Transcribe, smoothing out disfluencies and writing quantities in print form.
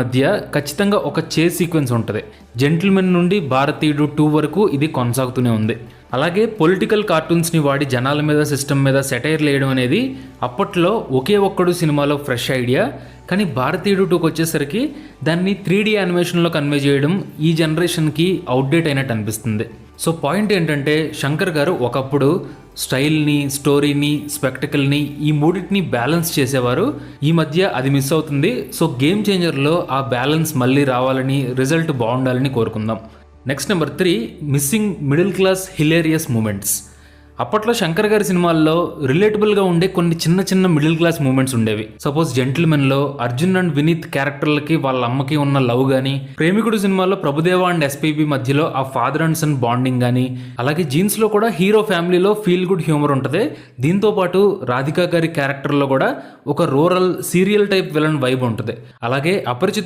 మధ్య ఖచ్చితంగా ఒక చేజ్ సీక్వెన్స్ ఉంటుంది. జెంటిల్మెన్ నుండి భారతీయుడు 2 వరకు ఇది కొనసాగుతూనే ఉంది. అలాగే పొలిటికల్ కార్టూన్స్ని వాడి జనాల మీద సిస్టమ్ మీద సెటైర్లు వేయడం అనేది అప్పట్లో ఒకే ఒక్కడు సినిమాలో ఫ్రెష్ ఐడియా. కానీ భారతీయుడు 2కి వచ్చేసరికి దాన్ని 3D యానిమేషన్లో కన్వే చేయడం ఈ జనరేషన్కి అవుట్డేట్ అయినట్టు అనిపిస్తుంది. సో పాయింట్ ఏంటంటే శంకర్ గారు ఒకప్పుడు స్టైల్ని, స్టోరీని, స్పెక్టికల్ని ఈ మూడింటిని బ్యాలెన్స్ చేసేవారు. ఈ మధ్య అది మిస్ అవుతుంది. సో గేమ్ చేంజర్లో ఆ బ్యాలెన్స్ మళ్ళీ రావాలని, రిజల్ట్ బాగుండాలని కోరుకుందాం. Next number 3, missing middle class hilarious moments. అప్పట్లో శంకర్ గారి సినిమాల్లో రిలేటబుల్గా ఉండే కొన్ని చిన్న చిన్న మిడిల్ క్లాస్ మూమెంట్స్ ఉండేవి. సపోజ్ జెంటిల్మెన్లో అర్జున్ అండ్ వినీత్ క్యారెక్టర్లకి వాళ్ళ అమ్మకి ఉన్న లవ్ కానీ, ప్రేమికుడు సినిమాలో ప్రభుదేవా అండ్ ఎస్పీబీ మధ్యలో ఆ ఫాదర్ అండ్ సన్ బాండింగ్ కానీ, అలాగే జీన్స్లో కూడా హీరో ఫ్యామిలీలో ఫీల్ గుడ్ హ్యూమర్ ఉంటుంది. దీంతోపాటు రాధికా గారి క్యారెక్టర్లో కూడా ఒక rural serial type villain vibe ఉంటుంది. అలాగే అపరిచితుడు